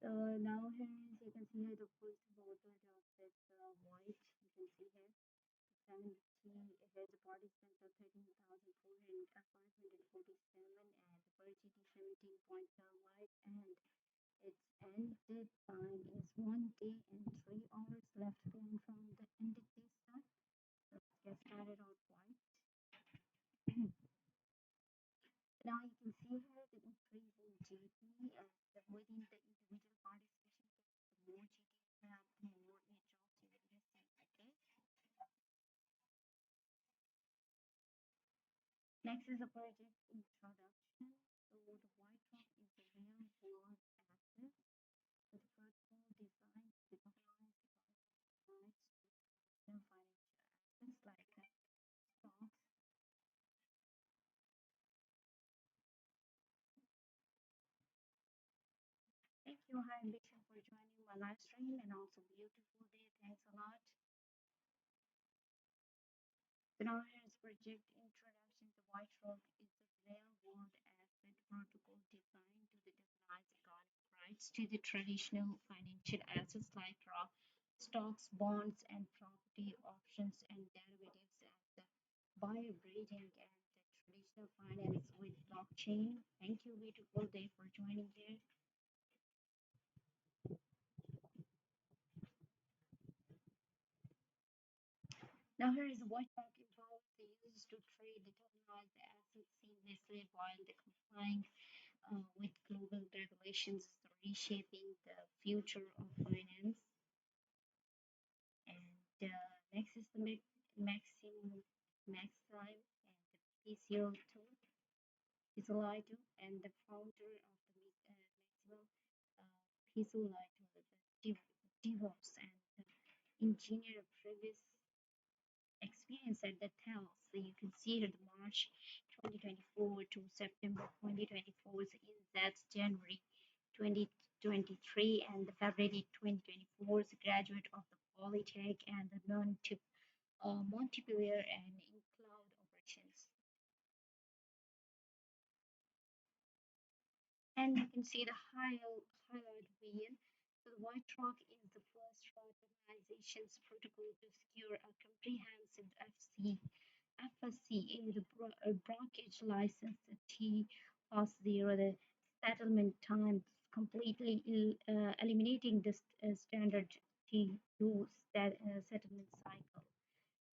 So now here is you can see here the first photo of this white. You can see here 70 here's the participants are 13,547 and the per GT 17.7 light and its ended time is 1 day and 3 hours left behind from the ended day start. So let's get started out white. Now you can see here the increase in GP and within the individual participation, the more GTs you have, the more airdrops you will receive. Okay. Next is the project introduction. So the white rock is the real world asset. So the protocol designed to recognize rights to financial assets like stocks. Thank you, Hi Ambition, for joining my live stream and also beautiful day. Thanks a lot. So now here's project introduction. The white rock is the real world asset protocol designed to recognize economic rights to the traditional financial assets like stocks, bonds, and property options and derivatives and by bridging and the traditional finance with blockchain. Thank you, beautiful day, for joining here. Now here is what rock involves the users to trade the tokenized assets seamlessly while the complying with global regulations reshaping the future of finance. And next is the maximum max time and the PCO tool is Lido and the founder of the maximum PCO Lido, the DevOps and engineer previous experience at the TEL. So you can see here the March 2024 to September 2024 is in that's January 2023 and the February 2024 is a graduate of the Polytech and the Montpellier and in cloud operations. And you can see the highlight wheel. So the White Rock is the first organization's protocol to secure a comprehensive FSCA, the brokerage license, the T plus zero, the settlement time, completely eliminating the standard T2 settlement cycle.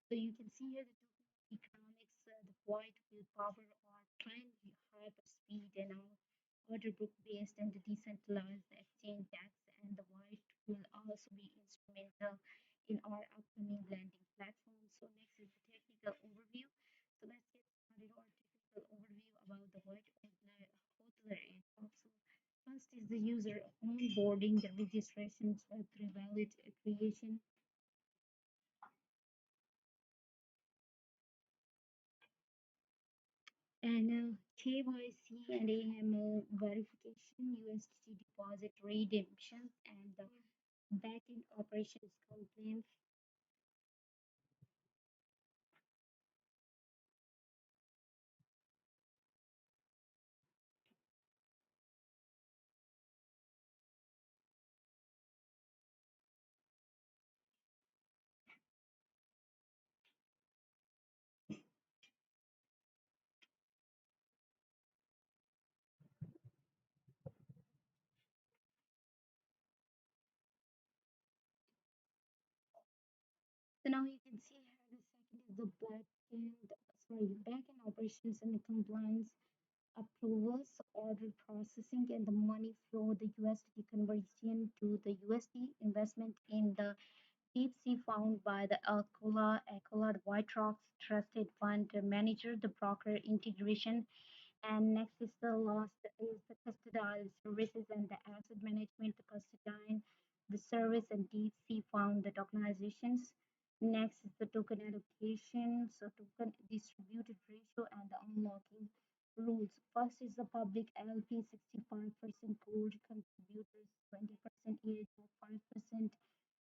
So you can see here the two economics, the white willpower or trend hyperspeed and order book based and the decentralized exchange tax and the white will also be instrumental in our upcoming lending platform. So next is the technical overview. So let's get started our technical overview about the white HODLer and also first is the user onboarding, the registrations, Web3 wallet creation, and KYC and AML verification, USDT deposit redemption, and the backend operations compliance. So now you can see here the second is the backend operations and the compliance approvals, order processing, and the money flow, the USDT conversion to the USD investment in the deep sea found by the Alcola, the White Rocks trusted fund manager, the broker integration. And next is the last is the custodial services and the asset management, the custodian, the service and deep sea found the tokenizations. Next is the token allocation, so token distributed ratio and the unlocking rules. First is the public LP 65% core contributors, 20% age, 5%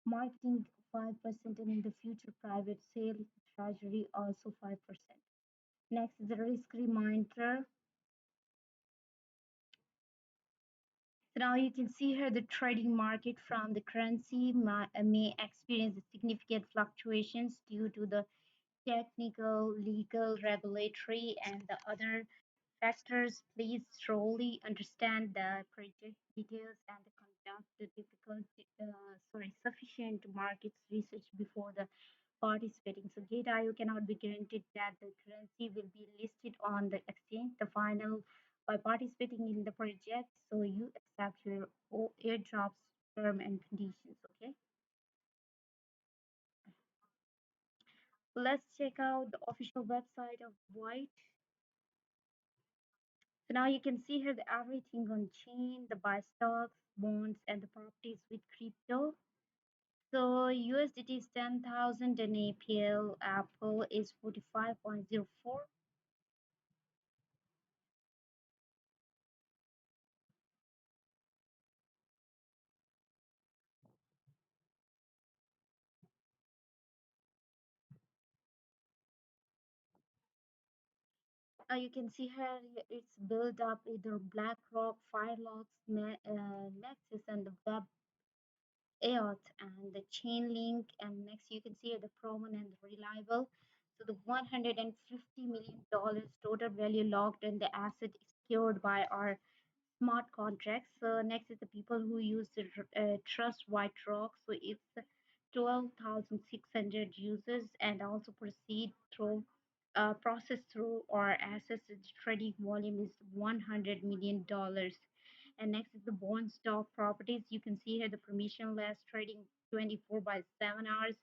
marketing, 5% and in the future private sale treasury also 5%. Next is the risk reminder. So now you can see here the trading market from the currency may experience significant fluctuations due to the technical, legal, regulatory, and the other factors. Please thoroughly understand the project details and conduct the sufficient markets research before the participating. So GateIO cannot be guaranteed that the currency will be listed on the exchange. The final by participating in the project, so you accept your airdrops term and conditions. Okay, let's check out the official website of White. So now you can see here the everything on chain, the buy stocks, bonds, and the properties with crypto. So USDT is 10,000 and APL Apple is 45.04. You can see here it's built up either BlackRock, Firelocks, Nexus, and the Web EOT and the chain link. And next you can see the proven and reliable. So the $150 million total value locked in the asset is secured by our smart contracts. So next is the people who use the Trust White Rock. So it's 12,600 users and also proceed through process through or assets trading volume is $100 million. And next is the bond stock properties. You can see here the permissionless trading 24 by 7 hours.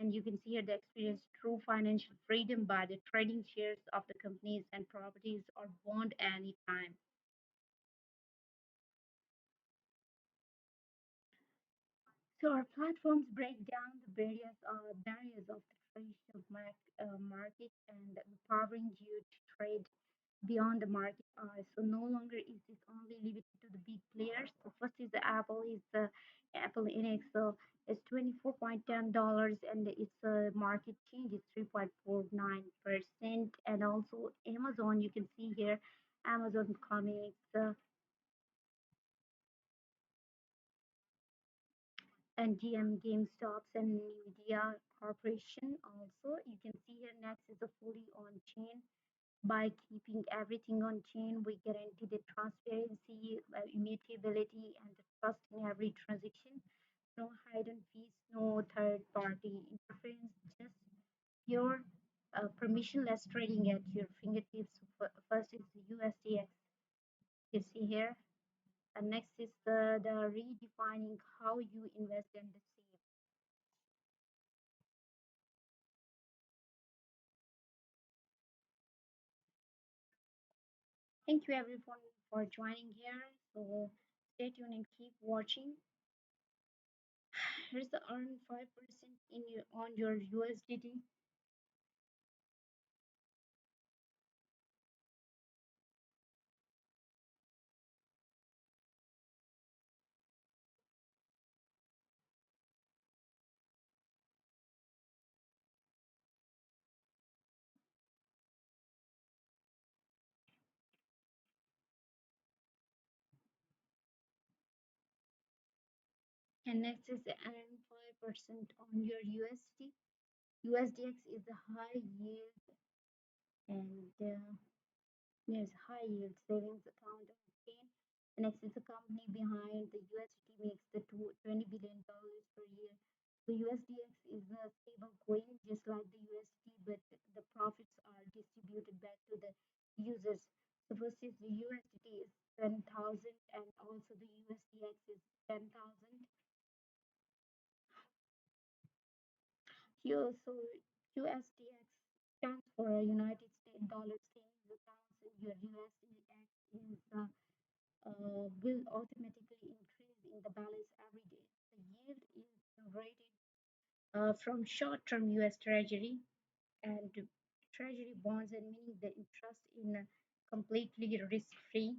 And you can see here the experience true financial freedom by the trading shares of the companies and properties or bond anytime. So our platforms break down the barriers of the traditional market and empowering you to trade beyond the market hours. So no longer is it only limited to the big players. So first is the Apple is the Apple Index. So it's $24.10 and its market change is 3.49%. And also Amazon, you can see here Amazon Comics. And GM, GameStops, and Nvidia Corporation. Also, you can see here next is a fully on chain. By keeping everything on chain, we guarantee the transparency, immutability, and the trust in every transaction. No hidden fees, no third party interference, just pure permissionless trading at your fingertips. First is the USDX. You see here. And next is the redefining how you invest and save. Thank you everyone for joining here. So stay tuned and keep watching. Here's the earn 5% in your on your USDT. And next is the earn 5% on your USD. USDX is the high yield and there's high yield savings account on chain. And next is the company behind the USDT makes the $20 billion per year. So USDX is a stable coin just like the USD, but the profits are distributed back to the users. So first is the USDT is 10,000 and also the USDX is 10,000. Here, so USDX stands for United States Dollar Savings Accounts, and your USDX is will automatically increase in the balance every day. The yield is generated from short-term US Treasury and Treasury bonds, and meaning the interest in completely risk-free.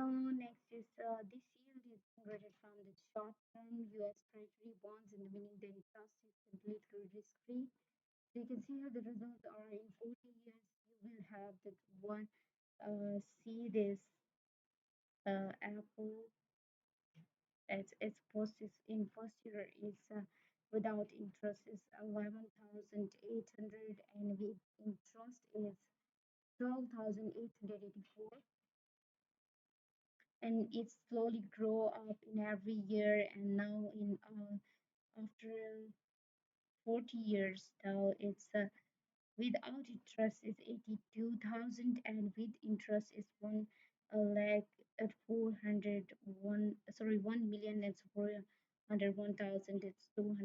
So next is this yield is generated from the short-term U.S. Treasury bonds, and meaning the interest is completely risk-free. So you can see here the results are in 40 years. You will have the one see this Apple its post is in first year is without interest is 11,800 and with interest is 12,884 and it slowly grow up in every year and now in after 40 years now it's without interest is 82,000 and with interest is 1 lakh at 401 sorry 1 million it's 401,000 it's $204.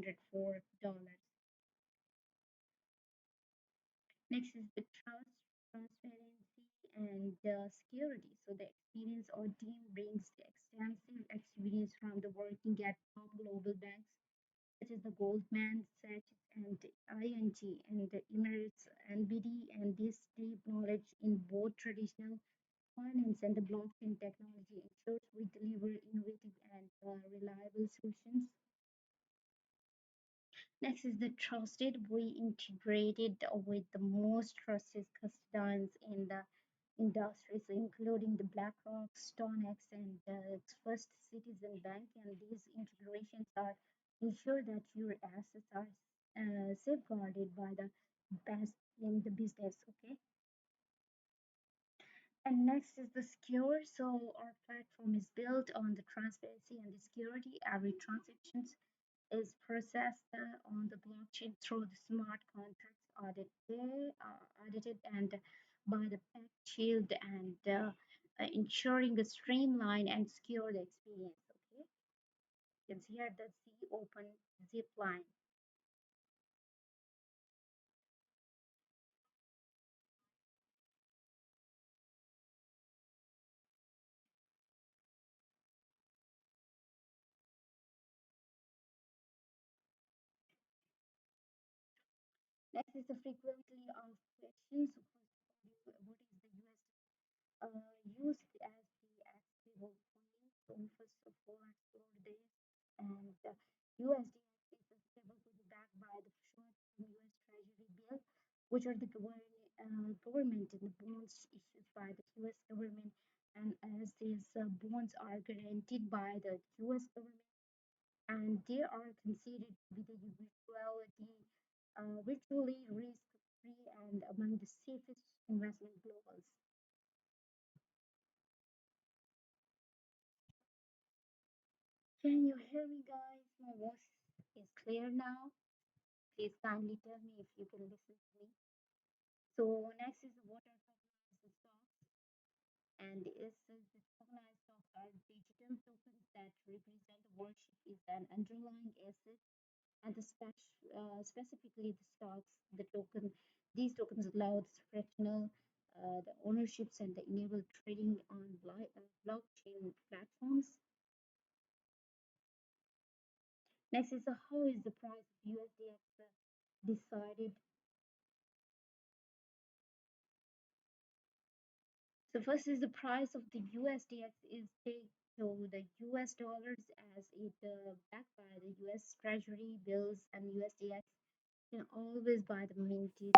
Next is the trust, transparency, and security. So the experience our team brings the extensive experience from the working at top global banks such as the Goldman Sachs and ING and the Emirates and BD and this deep knowledge in both traditional finance and the blockchain technology ensures we deliver innovative and reliable solutions. Next is the trusted. We integrated with the most trusted custodians in the industry, so including the BlackRock, StoneX, and First Citizen Bank. And these integrations are ensure that your assets are safeguarded by the best in the business. Okay. And next is the secure. So our platform is built on the transparency and the security. Every transaction is processed on the blockchain through the smart contracts audited and by the pact shield and ensuring a streamlined and secure experience. Okay, you can see here the C open zip line. Next is the frequently asked questions. So first of all, what is the used as the active funding? So first of all, explore this and USDX is stable to be backed by the short-term US Treasury bill, which are the government and the bonds issued by the US government. And as these bonds are guaranteed by the US government, and they are considered to be the virtually risk-free and among the safest investment globals. Can you hear me, guys? My voice is clear now. Please kindly tell me if you can listen to me. So next is the water tokenized stocks, and it says the tokenized stocks are digital tokens that represent the worship is an underlying asset, and specifically the stocks, the token, these tokens allow the fractional the ownerships and the enable trading on blockchain platforms. Next is how is the price of USDX decided. So first is the price of the USDX is pegged to the US dollars as it backed by the US Treasury bills and USDX can always buy the minted.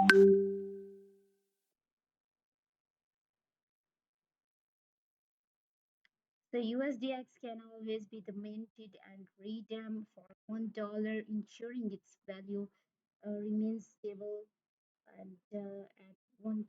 The USDX can always be the minted and redeemed for $1, ensuring its value remains stable and at $1.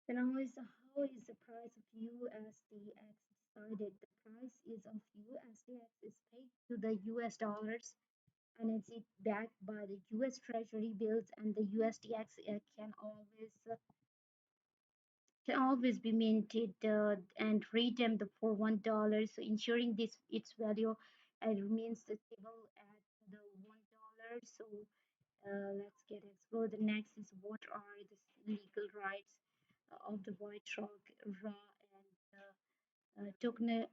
Then always how is the price of USDX decided? The price is of USDX is paid to the US dollars and it's it backed by the US Treasury bills and the USDX can always be minted and redeemed for $1, so ensuring this its value it remains stable at the $1. So let's get explore. The next is what are the legal rights of the White Rock Ra and token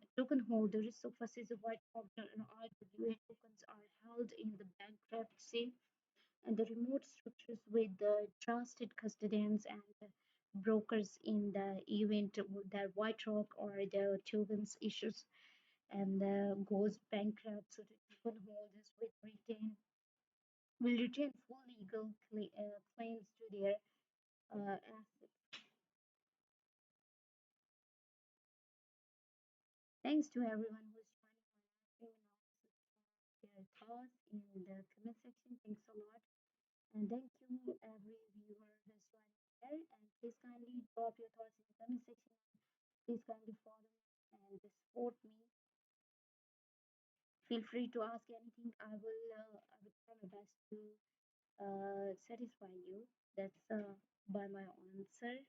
holders. So first is the White Rock RWA tokens are held in the bankruptcy and the remote structures with the trusted custodians and the brokers in the event that White Rock or the tokens issues and goes bankrupt. So the token holders will retain full legal claims to their assets. Thanks to everyone who's joining my live stream and also their thoughts in the comment section. Thanks a lot. And thank you every viewer who's joining here. And please kindly drop your thoughts in the comment section. Please kindly follow me and support me. Feel free to ask anything. I will try my best to satisfy you. That's by my answer.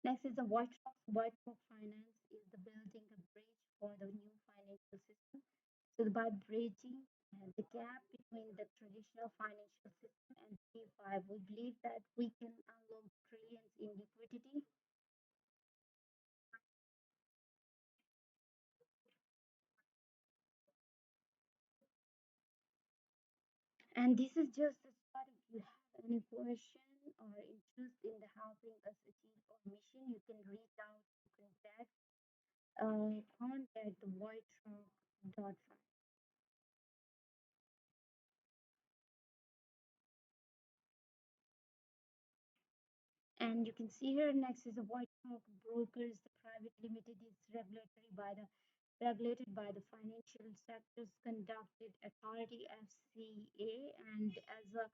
Next is the White Rock. White Rock Finance is the building a bridge for the new financial system. So by bridging the gap between the traditional financial system and DeFi, we believe that we can unlock trillions in liquidity. And this is just the start. If you have any question or interest in the helping us achieve our mission, you can reach out to contact whiterock.fi. And you can see here next is the White Rock Brokers, the private limited is regulated by the Financial Sectors Conducted Authority FCA and as a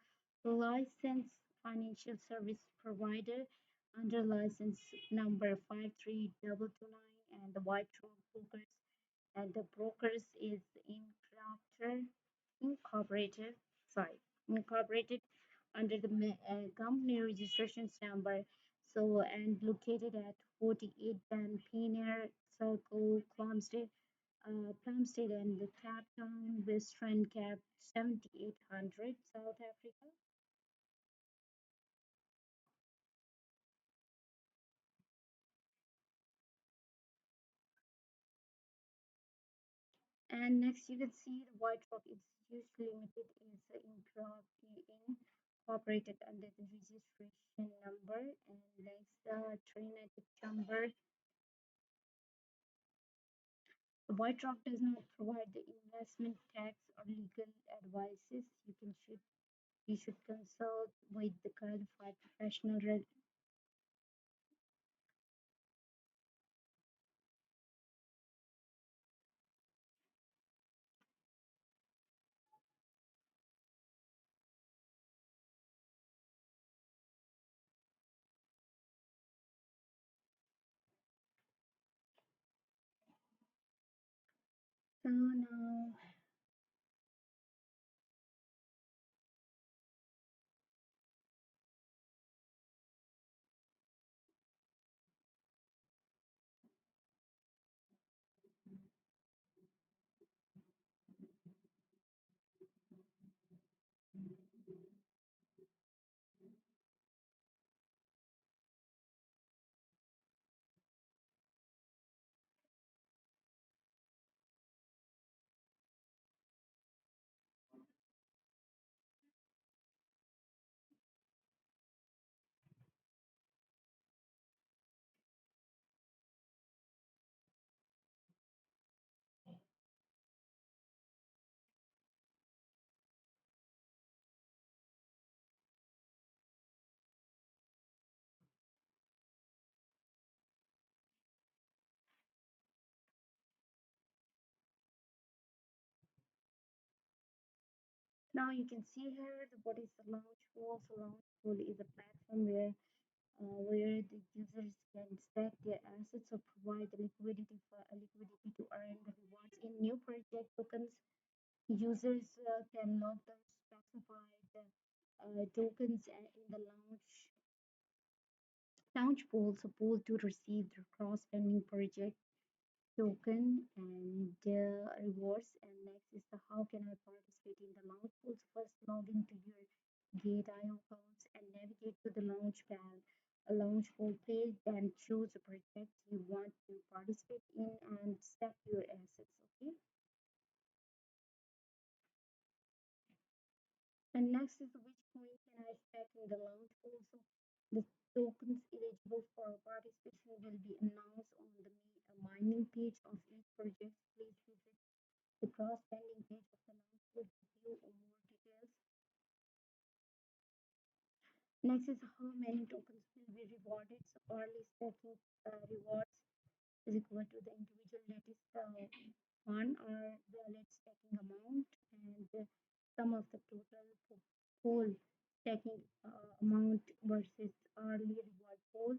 licensed financial service provider under license number 53229 and the White Rock Brokers and the brokers is incorporated sorry incorporated under the company registration number so and located at 48 Dan Pioneer Circle, Plumstead and the Cape Town, Western Cape 7800, South Africa. And next you can see the White Rock Institute Limited is incorporated under the registration number and next the Trinity Chamber. The White Rock does not provide the investment tax or legal advices. You should consult with the qualified professional. So now you can see here what is the launch pool. So launch pool is a platform where the users can stack their assets or provide the liquidity to earn the rewards in new project tokens. Users can load the specified tokens in the launch pool, so pool to receive the cross pending project. token and rewards. And next is the how can I participate in the launch pools. First, log into your GateIO accounts and navigate to the launch pad, a launch pool page, then choose a project you want to participate in and stack your assets. Okay. And next is which coin can I stack in the launch pool. So the tokens eligible for participation will be announced on the mining page of each project. Please visit the cross-landing page of the launch pool to view more details. Next is how many tokens will be rewarded. So early stacking rewards is equal to the individual latest one or the latest stacking amount and the sum of the total pool stacking amount versus early reward pool.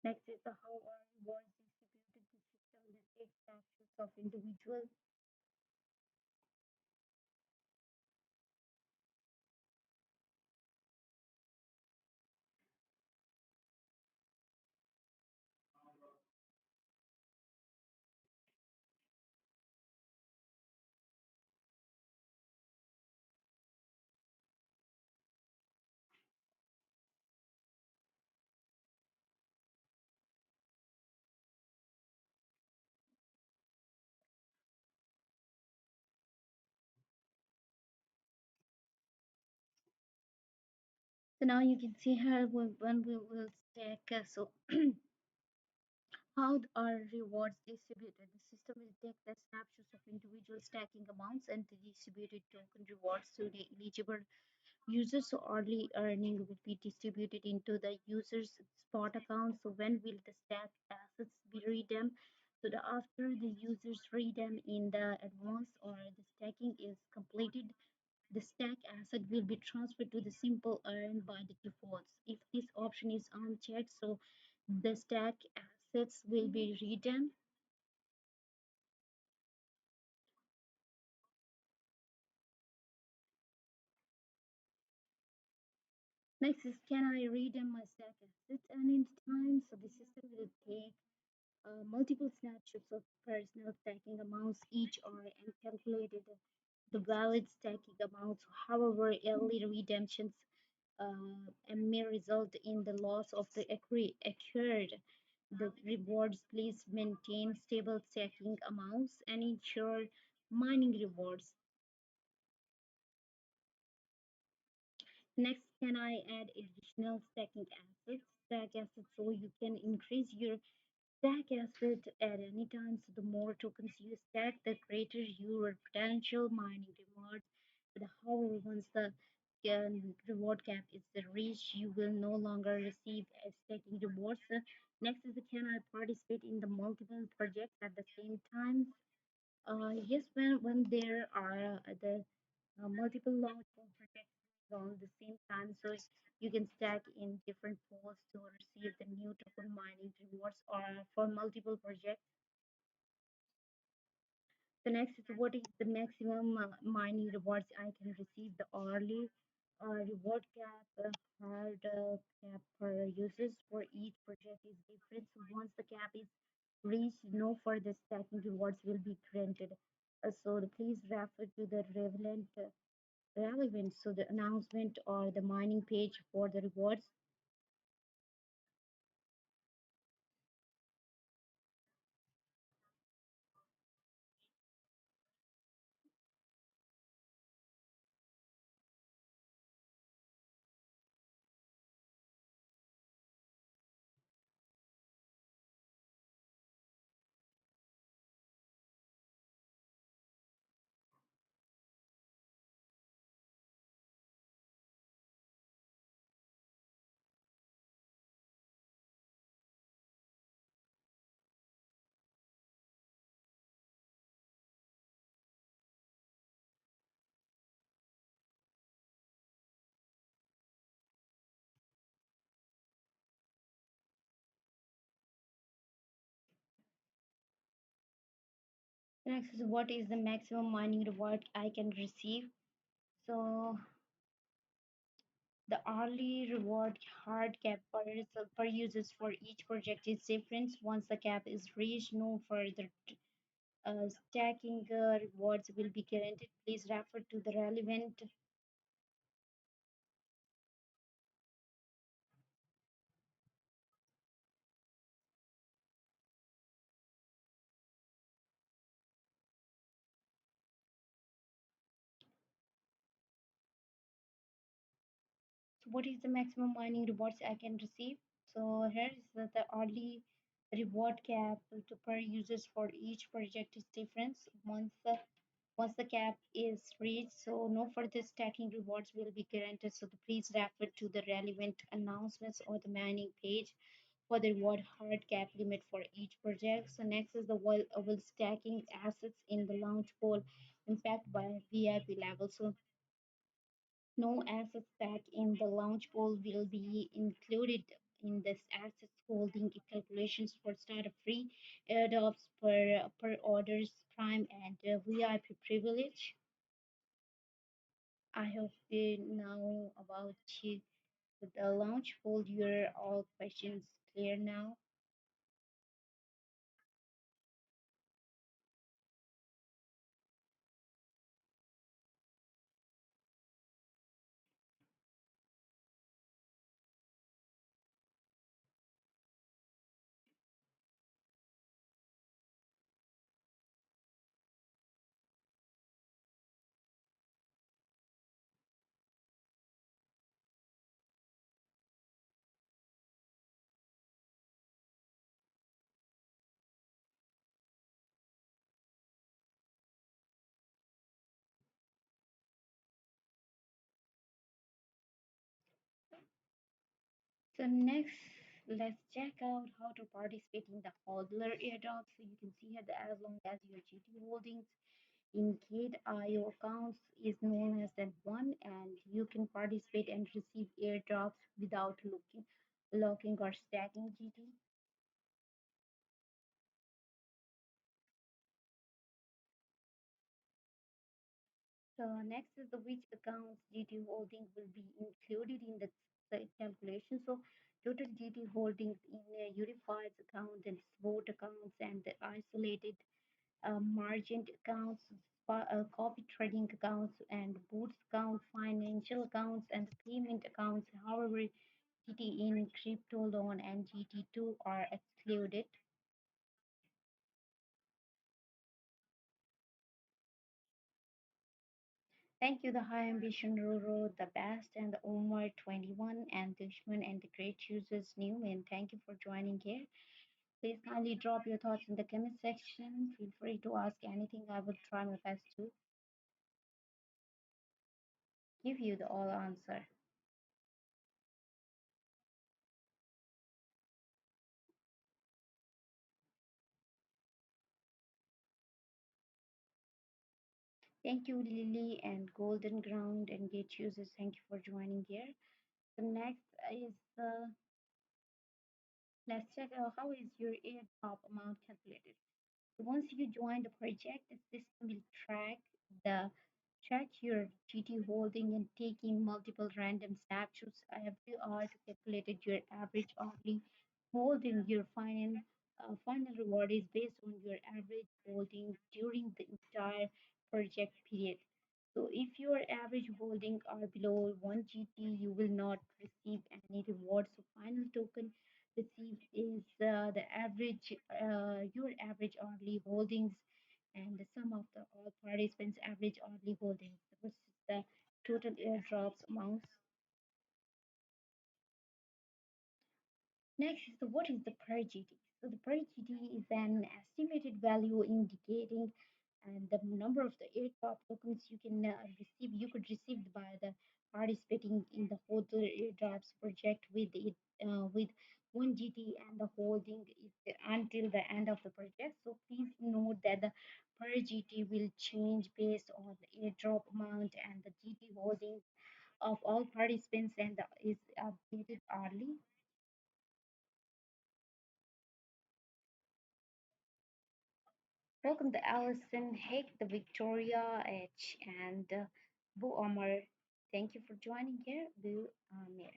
Next is the how are rewards distributed. The system will take snapshots of individual. So now you can see here when we will stack. So how are rewards distributed? The system will take the snapshots of individual stacking amounts and the distributed token rewards to the eligible users. So early earning will be distributed into the user's spot account. So when will the stack assets be redeemed? So the after the users redeem in the advance or the stacking is completed, the stack asset will be transferred to the simple earn by the defaults. If this option is unchecked, so the stack assets will be redeemed. Next is can I redeem my stack assets at any time? So the system will take multiple snapshots of personal stacking amounts each are and calculated the valid stacking amounts. However, early redemptions may result in the loss of the accrued the rewards. Please maintain stable stacking amounts and ensure mining rewards. Next, can I add additional stacking assets? Stack assets so you can increase your stack asset at any time. So the more tokens you stack, the greater your potential mining rewards. But however, once the reward cap is reached, you will no longer receive stacking rewards. Next is the can I participate in the multiple projects at the same time? Yes, when there are the multiple launchable projects on the same time, so you can stack in different pools to receive the new token mining rewards or for multiple projects. The next is what is the maximum mining rewards I can receive. The hourly reward cap, hard cap per users for each project is different. So once the cap is reached, no further stacking rewards will be granted. So please refer to the relevant, so the announcement or the mining page for the rewards. Next is what is the maximum mining reward I can receive. So The hourly reward hard cap per users for each project is different. Once the cap is reached, no further stacking rewards will be guaranteed. Please refer to the relevant. So what is the maximum mining rewards I can receive? So here is the hourly reward cap to per users for each project is different. Once the cap is reached, so no further stacking rewards will be guaranteed. So please refer to the relevant announcements or the mining page for the reward hard cap limit for each project. So next is the will stacking assets in the launch pool impact by VIP level. So no assets stack in the launch pool will be included in this assets holding calculations for startup free airdrops per orders prime and VIP privilege. I hope you know about the launch pool. Your all questions clear now. So next, let's check out how to participate in the HODLer airdrop. So you can see here that as long as your GT holdings in GateIO accounts is no less than one, and you can participate and receive airdrops without locking or stacking GT. So next is the which accounts GT holding will be included in the calculation. So total GT holdings in a unified account and spot accounts and the isolated margin accounts, copy trading accounts, and boots accounts, financial accounts, and payment accounts. However, GT in crypto loan and GT2 are excluded. Thank you, the High Ambition Roro, the Best, and the Omar 21, and Dushman, and the Great Users New. And thank you for joining here. Please kindly drop your thoughts in the comment section. Feel free to ask anything. I will try my best to give you the all answer. Thank you, Lily and Golden Ground and Gate users. Thank you for joining here. The next is let's check out how is your airdrop amount calculated. Once you join the project, the system will the track your GT holding and taking multiple random snapshots every hour to calculate your average hourly holding. Your final reward is based on your average holding during the entire project period. So if your average holding are below 1 GT, you will not receive any reward. So final token received is the average, your average hourly holdings and the sum of the all participants' average hourly holdings. This is the total airdrops amounts. Next is what is the per GT? So the per GT is an estimated value indicating and the number of the airdrop tokens you can receive. You could receive by the participating in the HODLer airdrops project with 1 GT and the holding is until the end of the project. So please note that the per GT will change based on the airdrop amount and the GT holding of all participants and is updated hourly. Welcome to Allison, Hake, the Victoria H, and Bo Omar. Thank you for joining here, Bill Amir.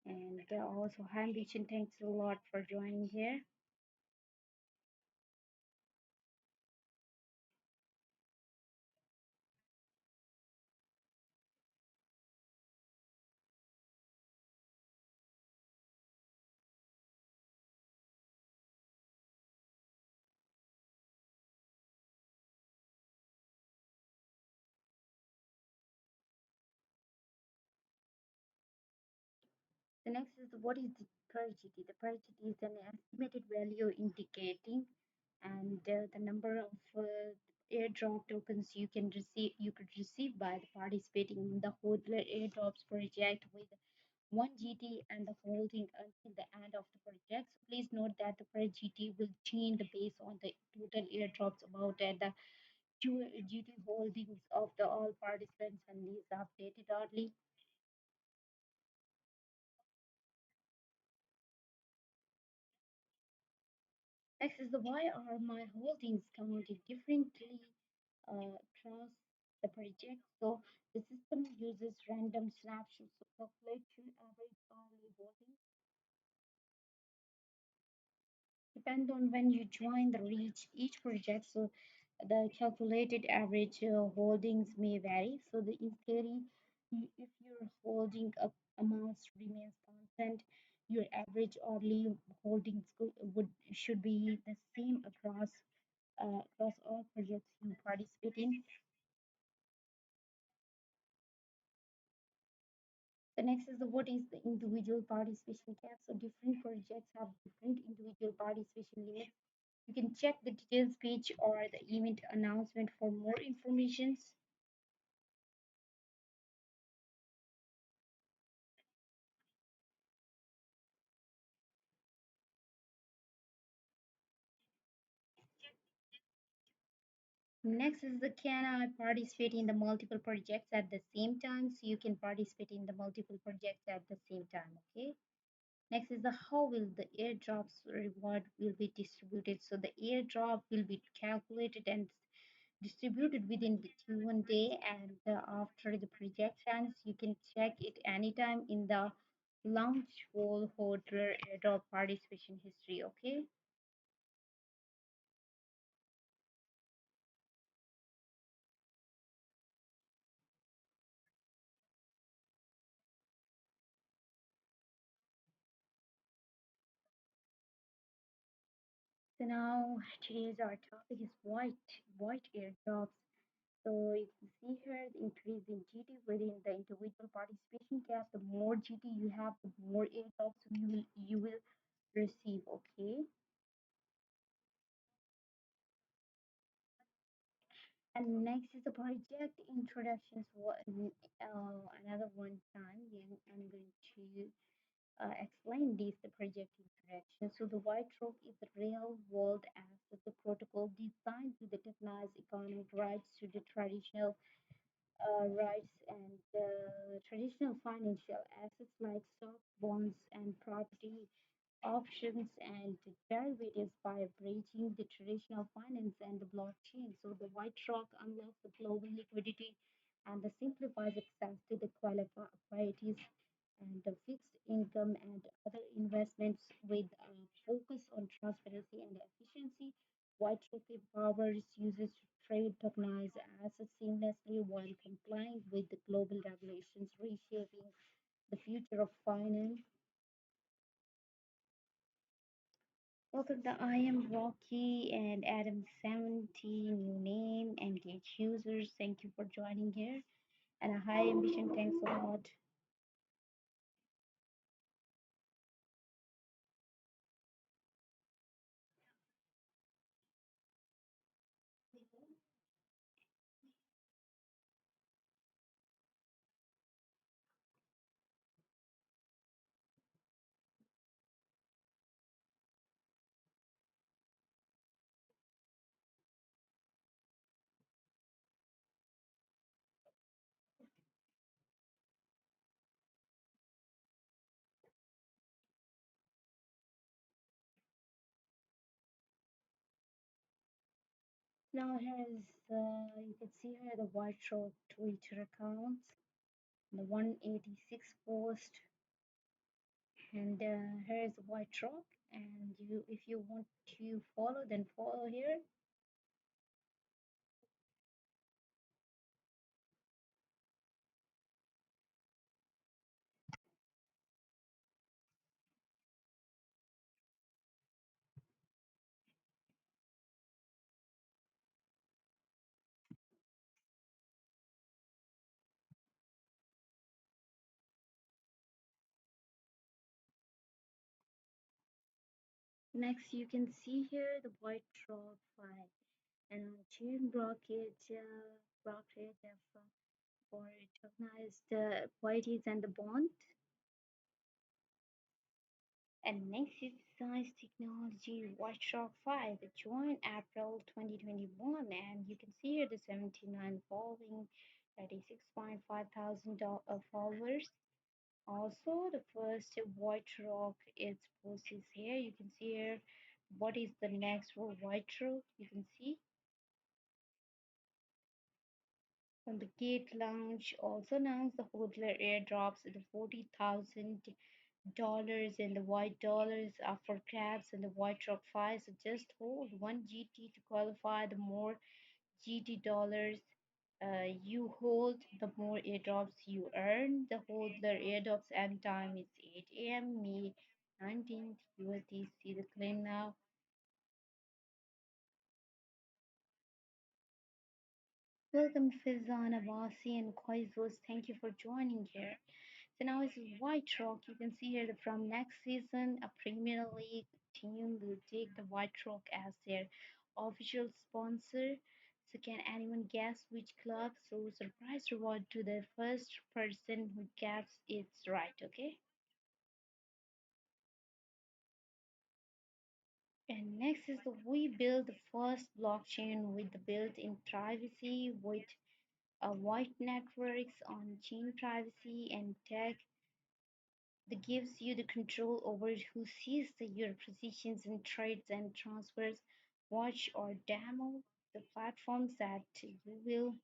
And also, hi, Bichin. Thanks a lot for joining here. The next is what is the parity? The parity is an estimated value indicating and the number of airdrop tokens you could receive by the participating in the HODLer airdrops project with 1 GT and the holding until the end of the project. So please note that the per GT will change based on the total airdrops about and the GT holdings of the all participants and these are updated early. Next is the why are my holdings counted differently across the project. So the system uses random snapshots to calculate your average hourly holdings. Depend on when you join the reach each project. So the calculated average holdings may vary. So the in theory, if your holding amounts remains constant, your average hourly holdings would should be the same across all projects you participate in. The next is the what is the individual participation cap. So different projects have different individual participation limits. You can check the details page or the event announcement for more information. Next is the can I participate in the multiple projects at the same time? So you can participate in the multiple projects at the same time. Okay. Next is the how will the airdrops reward will be distributed. So the airdrop will be calculated and distributed within the given day and after the project ends. You can check it anytime in the launch whole HODLer airdrop participation history. Okay. So now today's our topic is white airdrops. So you can see here the increase in GT within the individual participation cap. The more GT you have, the more airdrops you will receive. Okay. And next is the project introductions. Another one time, then I'm going to explain this the project introduction. So the white rope is the real world asset, the protocol designed to recognize economic rights to the traditional rights and traditional financial assets like stock, bonds, and property options and derivatives by bridging the traditional finance and the blockchain. So the white rock unlocks the global liquidity and the simplifies access to the equities and the fixed income and other investments with a focus on transparency and efficiency. White rock empowers users to trade tokenized assets seamlessly while complying with the global regulations, reshaping the future of finance. Welcome to I am Rocky and Adam 70, new name, engage users. Thank you for joining here. And a high ambition, thanks a lot. Now here is you can see here the White Rock Twitter account. the 186 post, and here is the white rock. And if you want to follow, then follow here. Next, you can see here the white rock file and chain bracket for recognize the whiteys and the bond. And next is Science Technology White Rock 5 joined April 2021, and you can see here the 79 following 36.5 thousand followers. Also, the first White Rock is posted here. You can see here what is the next for White Rock. You can see on the Gate launch also announced the HODLer airdrops the $40,000 and the white dollars are for grabs and the white rock 5. So just hold 1 GT to qualify. The more GT dollars you hold, the more airdrops you earn. The HODLer airdrops end time is 8 a.m. May 19th USD. See the claim now. Welcome Fizan, Abasi and Koizos. Thank you for joining here. So now it's White Rock. You can see here that from next season, a Premier League team will take the White Rock as their official sponsor. So can anyone guess which club? So surprise reward to the first person who gets it right, okay? And next is the we build the first blockchain with the built-in privacy with white networks on chain privacy and tech that gives you the control over who sees your positions in trades and transfers. Watch or demo the platforms you will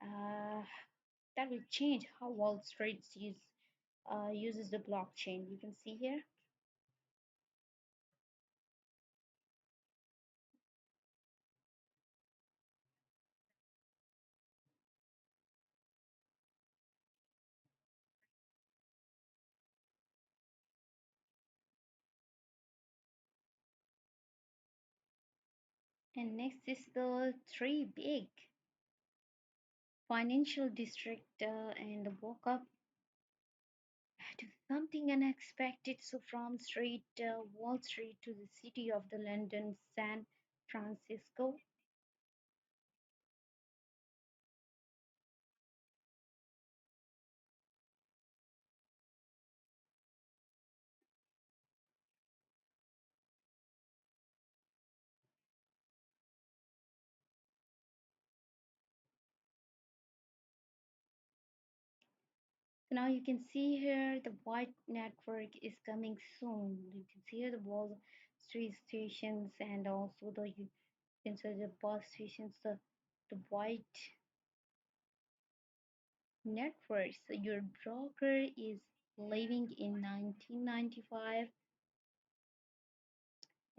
uh, that will change how Wall Street uses the blockchain. You can see here. And next is the three big financial district and woke up to something unexpected. So from Wall Street to the city of the London, San Francisco. So now you can see here the white network is coming soon. You can see here the Wall Street stations and also you can see the bus stations, the white network. So your broker is living in 1995.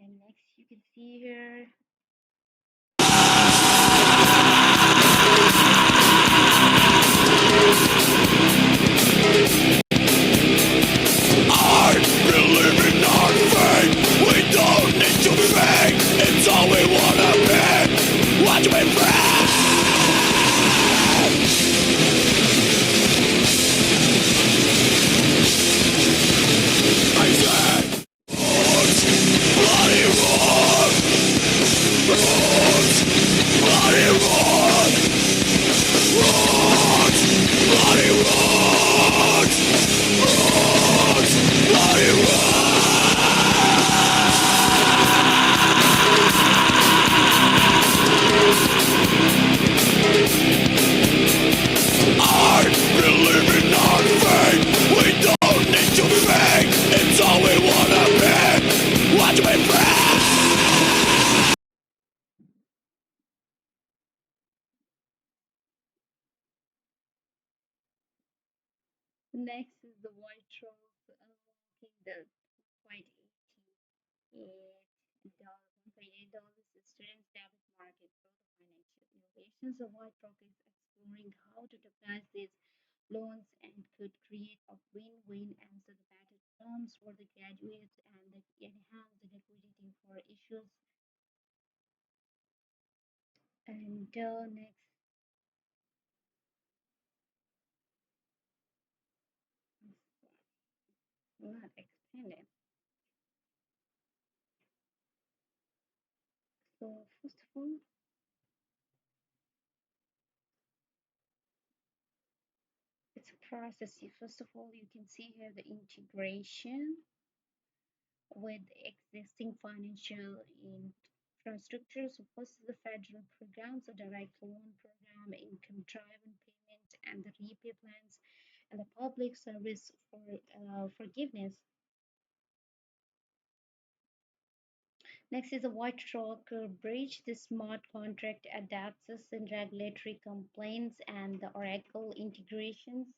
And next you can see here I believe in our fate. We don't need to be fake. It's all we wanna be. Want to be free. I said, bloody road, roads, bloody road, roads, bloody roads, roads, bloody roads. Next is the white rock walking the 1.88 students debit market through the financial innovations. The white rock is exploring how to tokenize these loans and could create a win-win answer the better terms for the graduates and enhance the liquidity for issues. And next, not expanded. So first of all, it's a process. First of all, you can see here the integration with existing financial infrastructure. So first is the federal programs, the direct loan program, income-driven payment, and the repay plans, and the public service for forgiveness. Next is the White Rock Bridge. The smart contract adapts us in regulatory complaints and the Oracle integrations.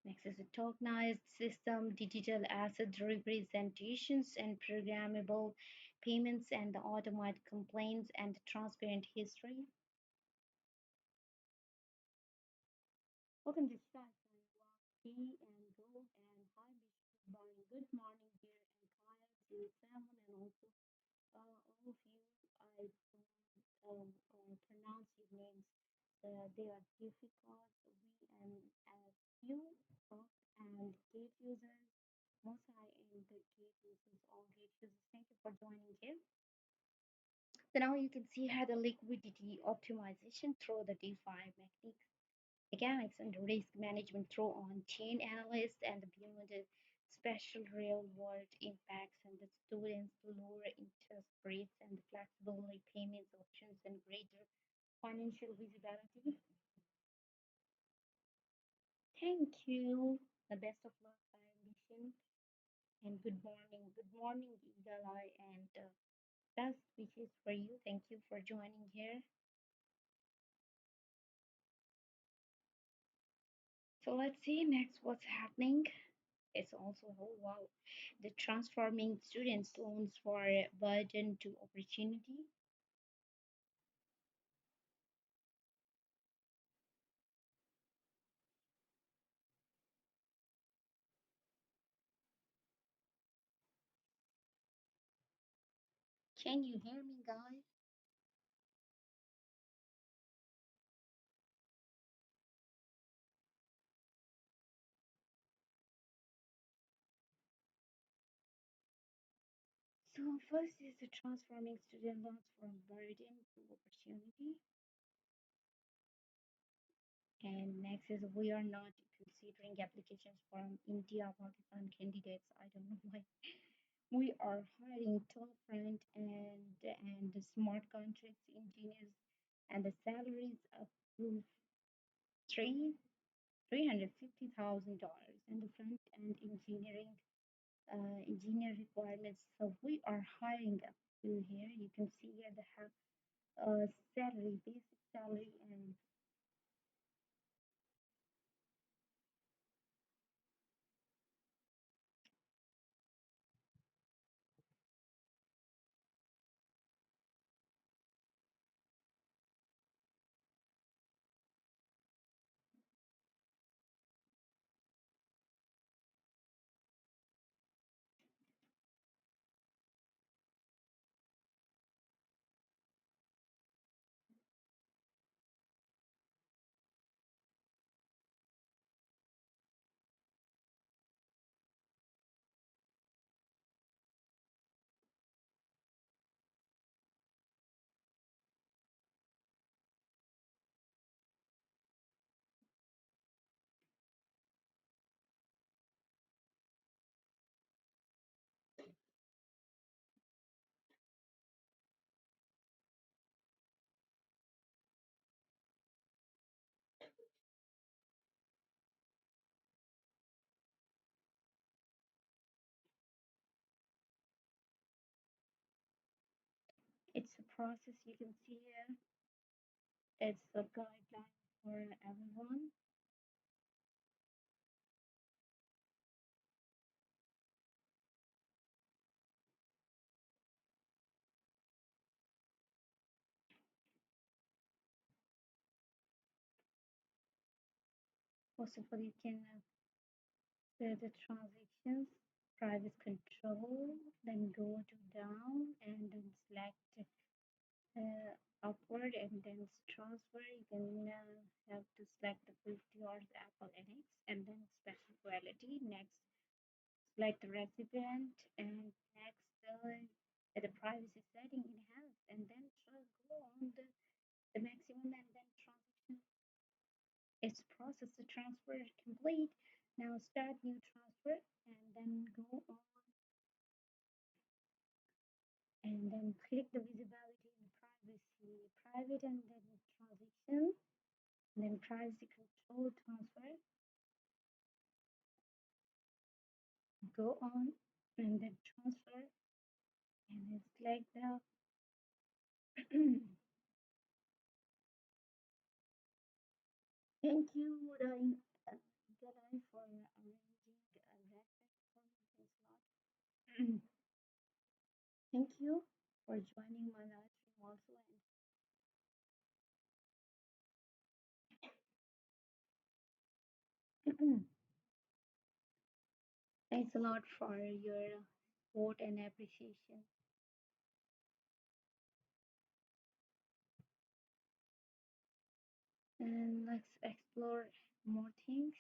Next is a tokenized system, digital asset representations, and programmable payments, and the automated complaints and the transparent history. Welcome to Start and Walk, Tea and Gold and Hi Bishop Barney. Good morning, dear and Kyle, to Salmon, and also all of you. I don't pronounce your names. They are difficult. We and as you talk and gate users, most high and the gate users, all gate users. Thank you for joining here. So now you can see how the liquidity optimization through the DeFi mechanics and risk management through on-chain analysis and beyond the special real-world impacts and the students lower interest rates and the flexible repayments options and greater financial visibility. Thank you. The best of luck, our mission, and good morning. Good morning, Eagle Eye, and best wishes for you. Thank you for joining here. So let's see next what's happening. It's also, oh wow, the transforming students' loans for burden to opportunity. Can you hear me, guys? So first is the transforming student loans from burden to opportunity. And next is we are not considering applications from India, Pakistan candidates. I don't know why. We are hiring top front and the smart contracts engineers, and the salaries up to three $350,000, and the front end engineer requirements. So we are hiring up to here. You can see here the salary, basic salary, and it's a process you can see here. It's a guideline for everyone. First of all, you can clear the transactions, private control, then go to down and then select upward and then transfer. You can have to select the 50 or the Apple NX and then special quality. Next, select the recipient and next the privacy setting enhanced and then go on the maximum and then transaction is processed the transfer complete. Now start new transfer and then go on and then click the visibility and privacy private and then transaction and then privacy control transfer. Go on and then transfer and then select the thank you GateLive for arranging a record for me. Thanks a lot. Thank you for joining my live stream also and thanks a lot for your support and appreciation. And let's explore more things.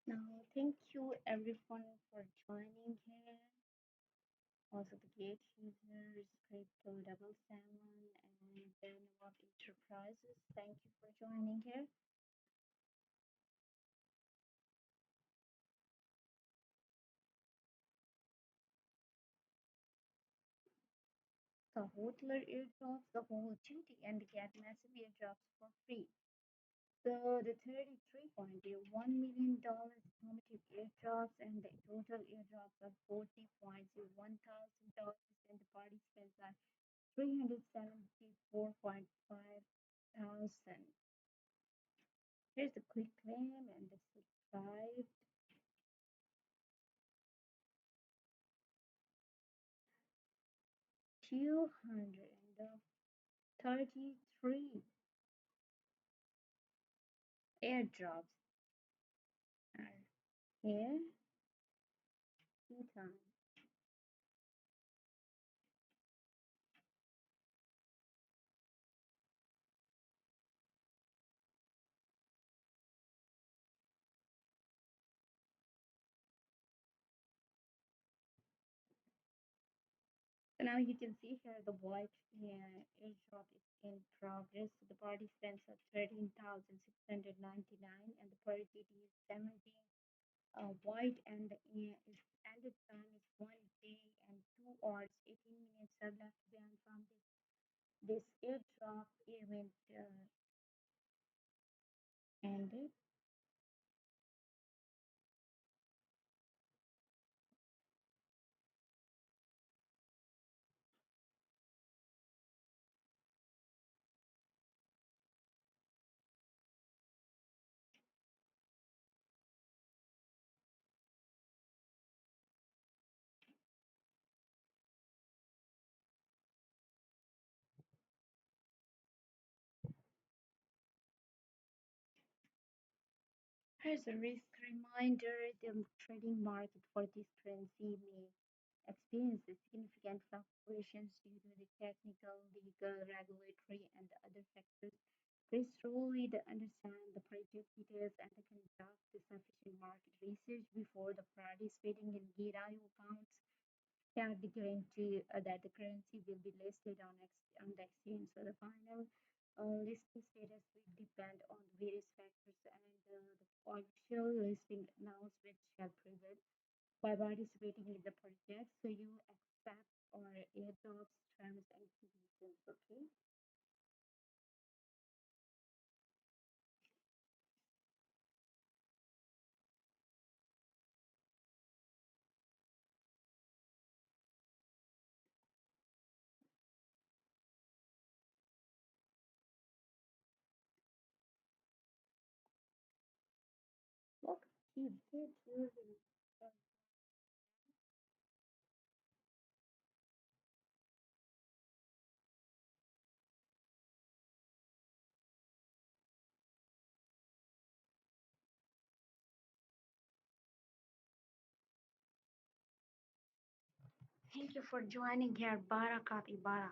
Now, thank you everyone for joining here. Also, the gate users, Crypto Double Salmon, and then about enterprises. Thank you for joining here. The HODLer airdrops the whole duty and get massive airdrops for free. So the $33.1 million cumulative airdrops and the total airdrops of $40.1 thousand and the participants are 374.5 thousand. Here's the quick claim and the subscribe. 233 airdrops are here 2 times. So now you can see here the white airdrop is in progress. So the participants are 13,699 and the per GT is 17. White and the is ended time is 1 day and 2 hours 18 minutes are left behind from this airdrop event ended. Here's a risk reminder. The trading market for this currency may experience significant fluctuations due to the technical, legal, regulatory, and other factors. Please truly to understand the project details and to conduct the sufficient market research before the participating in GateLive accounts can be guarantee that the currency will be listed on the exchange. So the final listing status will depend on various factors and the official listing announcement shall prevail by participating in the project. So you accept or adopt terms and conditions. Okay. Look, keep it using. Thank you for joining here, Bara Capybara.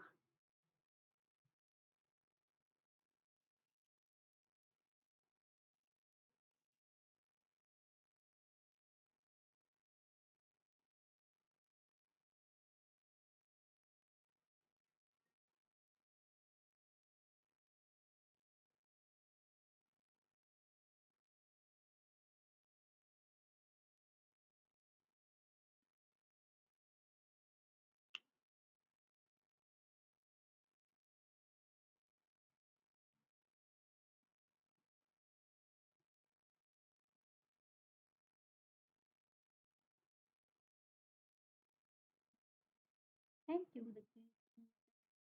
Thank you, the great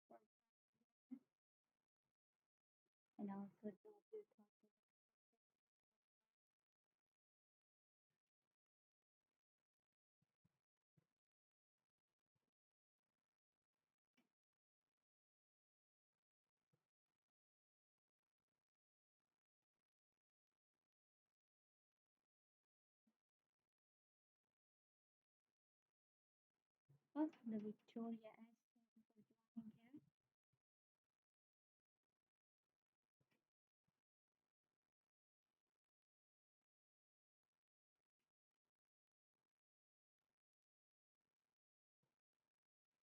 for and also job you talking. Welcome to Victoria and thank you for joining here.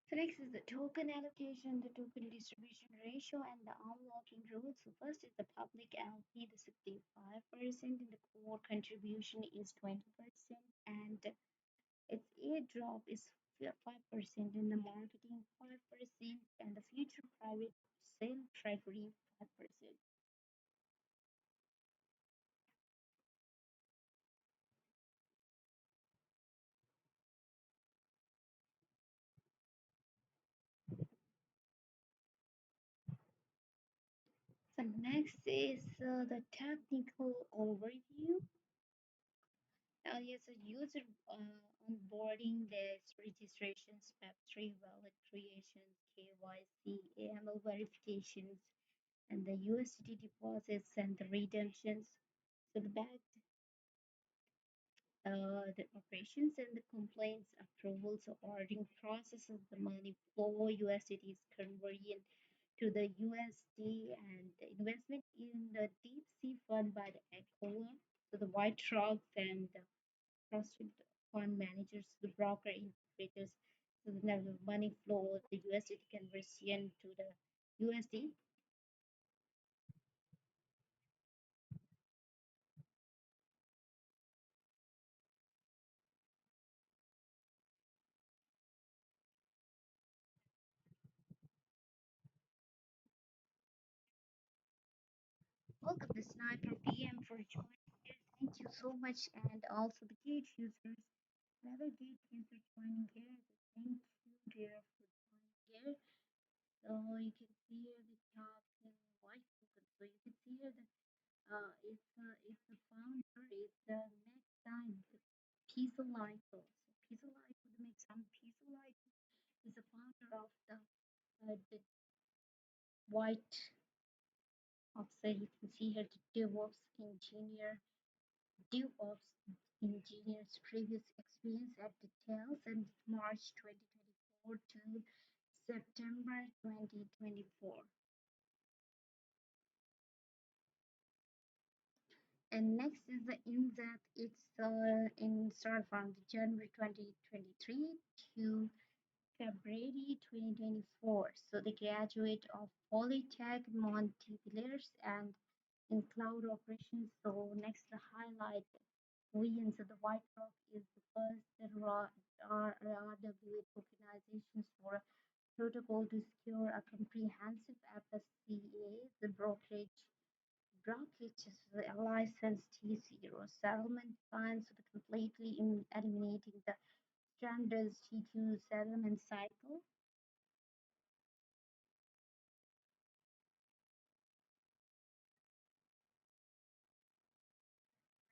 So next is the token allocation, the token distribution ratio, and the unlocking rules. So first is the public LP, the 65%, and the core contribution is 20%, and its airdrop is 5%, and the marketing 5%, and the future private sale treasury 5%. So next is the technical overview. Yes, a user onboarding, there's registration, step 3, wallet creation, KYC, AML verifications, and the USDT deposits and the redemptions. So the operations and the complaints, approvals, ordering processes, the money flow, USDT is conversion to the USD, and the investment in the deep sea fund by the HODLer, so the white rocks and the trusted fund managers, the broker integrators, so the money flow, the USDT conversion to the USD. Welcome to Sniper PM for joining here. Thank you so much, and also the Gate users. Another Gate user joining here. Thank you, dear, for joining here. So you can see here the top in white token. So you can see here that it's the founder. It's the next time the Piso Lico. So Piso Lico, the next time Piso Lico is the founder of the white. Also, you can see here the DevOps engineer DevOps engineer's previous experience at details and March 2024 to September 2024. And next is the INSAT. It's in start from the January 2023 to February 2024. So the graduate of Polytech Montpellier and in cloud operations. So next the highlight wins. So the White Rock is the first RWA tokenizations for protocol to secure a comprehensive FSCA, the brokerage is a licensed T0 settlement plan, so the completely eliminating the standard T2 settlement cycle.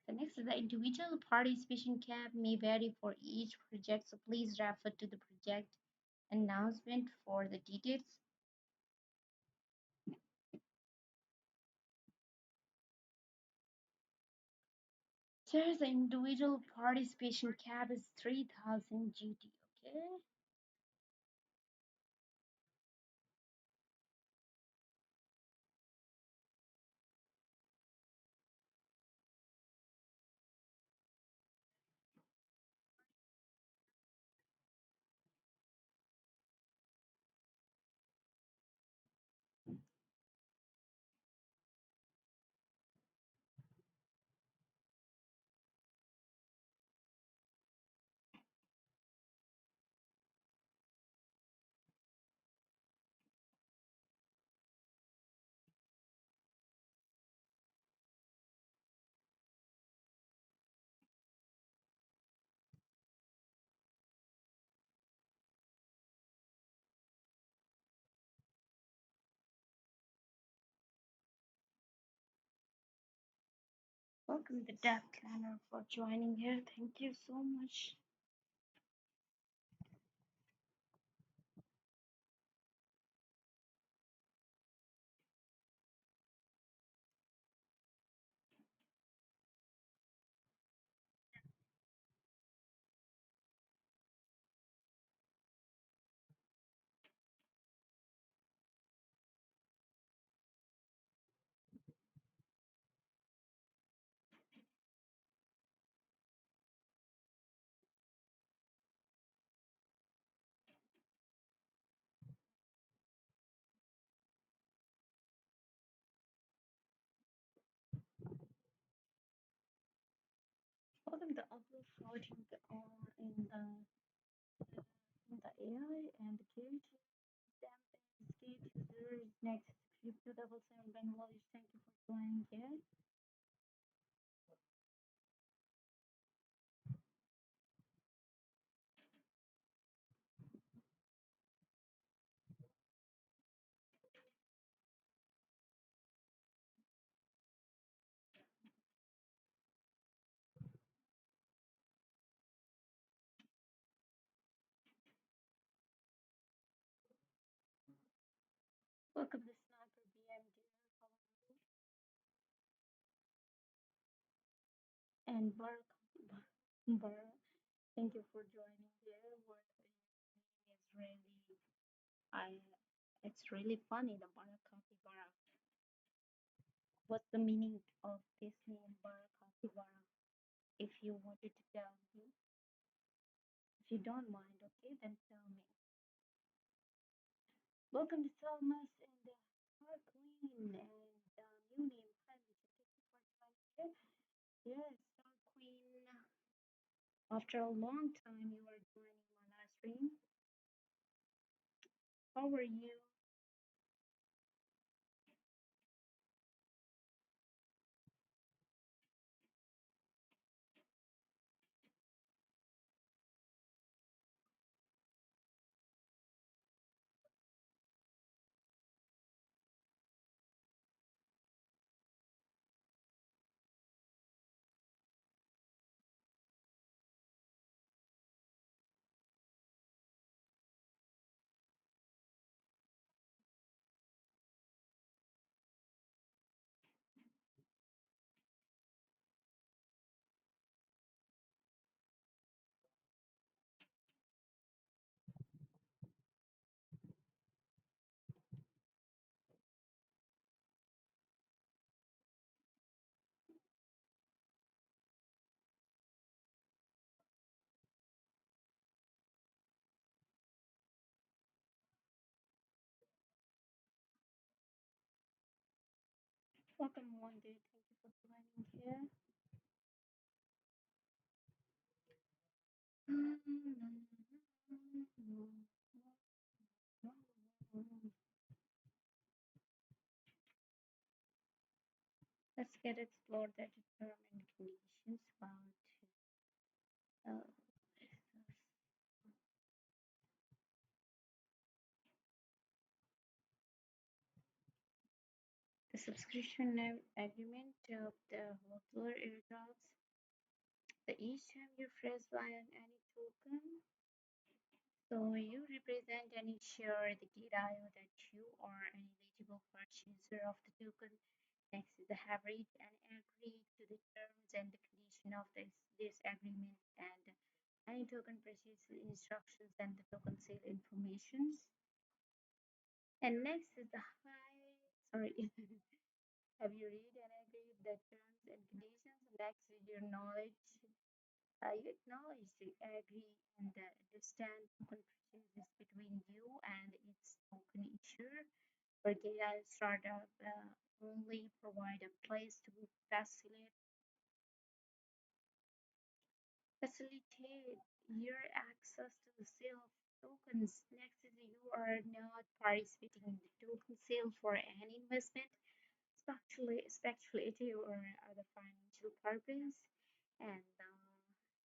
The next is the individual participation cap may vary for each project, so please refer to the project announcement for the details. There's the individual participation cap is 3000 GT, okay? Welcome the Death Planner for joining here. Thank you so much. Welcome the upload floating in the AI and the gate users next crypto double seven Ben Wallace. Thank you for joining here. Welcome the sniper BMD and Bar. Thank you for joining here. What is really I it's really funny the Barakati Bara. What's the meaning of this name Barakati Bara? If you wanted to tell me, if you don't mind, okay, then tell me. Welcome to Thomas and the Heart Queen and new name Kylie. Thank you for joining here. Yes, Star Queen. After a long time, you are joining my live stream. How are you? Welcome, Wonder. Thank you for joining here. Let's get explore the determined conditions about uh, the subscription agreement of the HODLer airdrops. The each time you press buy on any token, so you represent any share the data that you are an eligible purchaser of the token. Next is the have read and agreed to the terms and the condition of this agreement and any token purchase instructions and the token sale informations. And next is the high, sorry, have you read and agreed the terms and conditions? Next is your knowledge. You acknowledge the agree and understand token purchases between you and its token issuer. For data startup only provide a place to facilitate your access to the sale of tokens. Next is you are not participating in the token sale for any investment, speculative or other financial purpose. And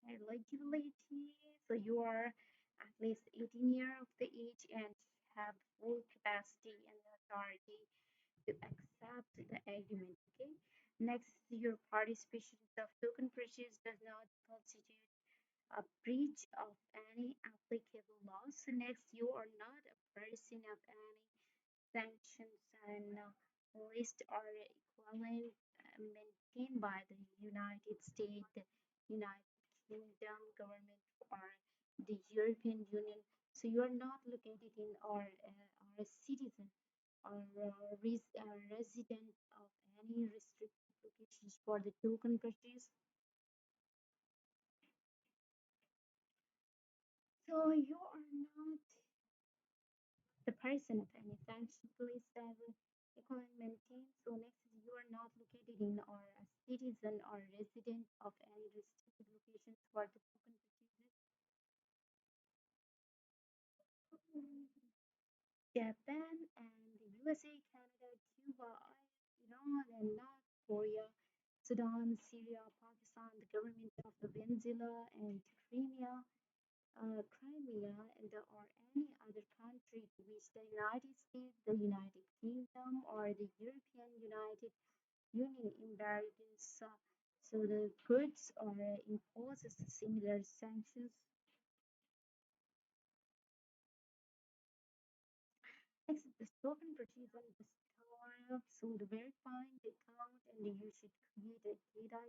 eligibility, so you are at least 18 years of the age and have full capacity and authority to accept the agreement. Okay. Next, your participation of token purchase does not constitute a breach of any applicable laws. So next, you are not a person of any sanctions and list or equivalent maintained by the United States, the United Kingdom government, or the European Union. So you are not located in or a citizen or resident of any restricted locations for the token purchase. So you are not the person of any function police level equivalent maintained. So next is you are not located in or a citizen or resident of any restricted locations for the token purchases. Japan and the USA, Canada, Cuba, Iran and North Korea, Sudan, Syria, Pakistan, the government of the Venezuela and Crimea, and or any other country to which the United States, the United Kingdom, or the European United Union embargoes. So the goods or imposes similar sanctions. Next, the token purchase on the store. So the verifying the account, and you should create a data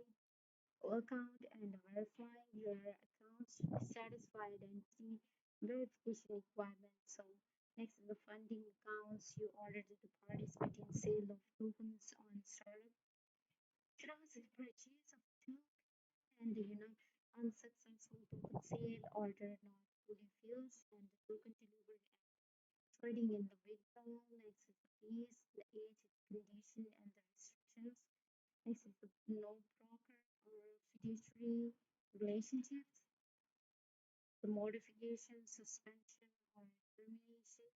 account and verifying your account should satisfy identity verification requirements. So next is the funding accounts. You ordered to participate in sale of tokens on startup. Should also purchase of token and unsuccessful token sale order not fully fills and the token delivered trading in the withdrawal. Next is the fees, the age, the condition, and the restrictions. Next is the no broker or fiduciary relationships, the modification, suspension, or termination,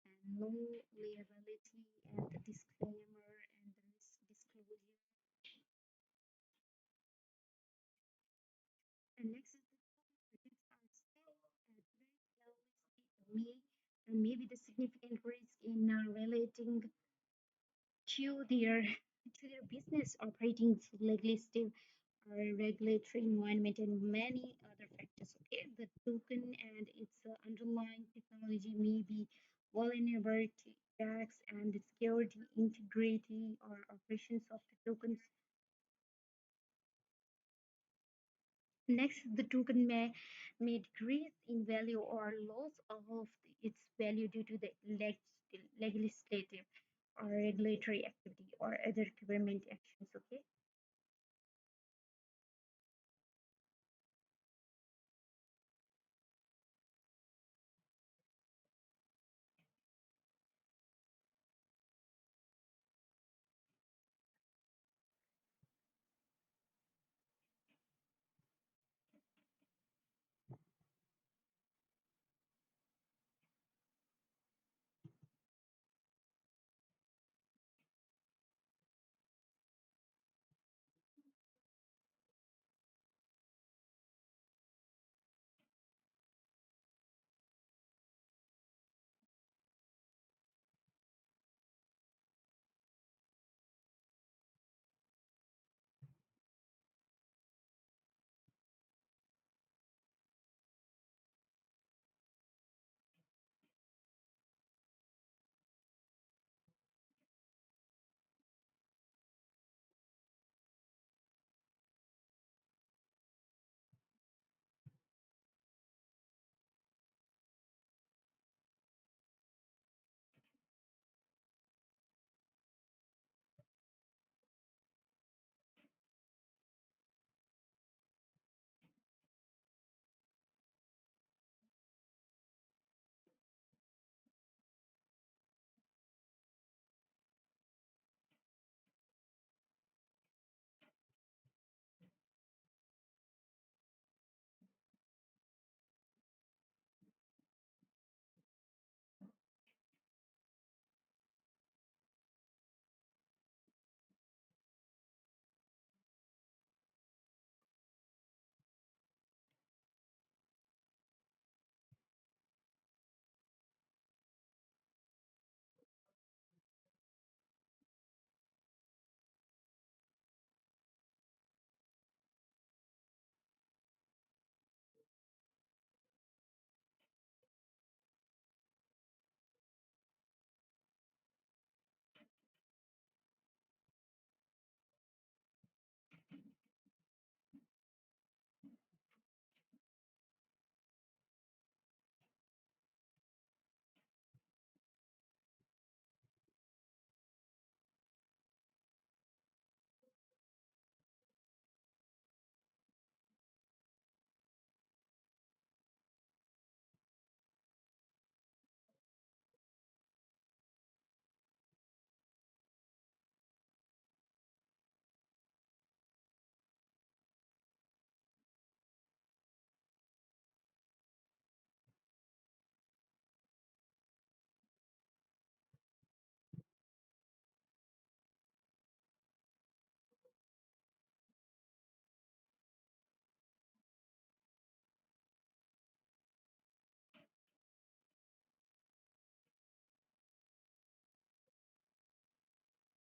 and no liability, and the disclaimer and the risk disclosure. And next is the projects are still at very early stage, maybe the significant risk in relating to their business operating legally still regulatory environment and many other factors. Okay, the token and its underlying technology may be vulnerable to attacks and the security integrity or operations of the tokens. Next, the token may decrease in value or loss of its value due to the legislative or regulatory activity or other government actions. Okay.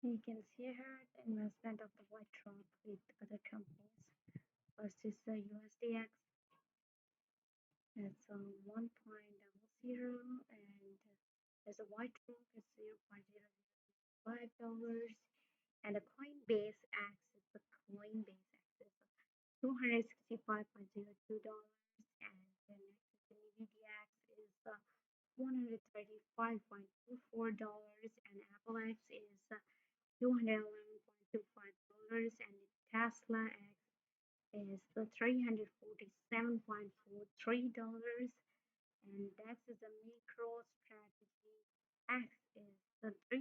You can see here the investment of the white drop with other companies. First is the USDX. It's 1.00 and there's a white drop is $0.005 and the Coinbase X is the Coinbase X is $265.02 and the next is the NVIDIA X is $135.24 and Apple X is $211.25 and the Tesla X is the $347.43 and that is the MicroStrategy X is the $399.31.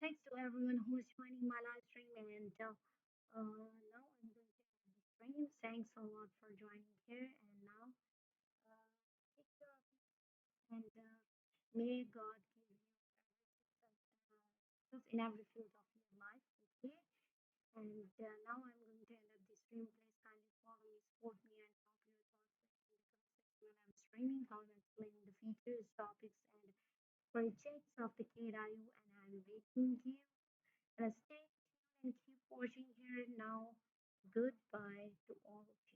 Thanks to everyone who is joining my live stream and now I'm going to end the stream. Thanks a lot for joining here and now uh, take care of you and may God give you success in every field of your life. Okay. And now I'm going to end up the stream. Please kindly follow me, support me, and drop your thoughts in the comment section when I'm streaming, how I'm explaining the features, topics, and projects of the KDIU. And I'm waiting you. And stay tuned and keep watching here now. Goodbye to all of you.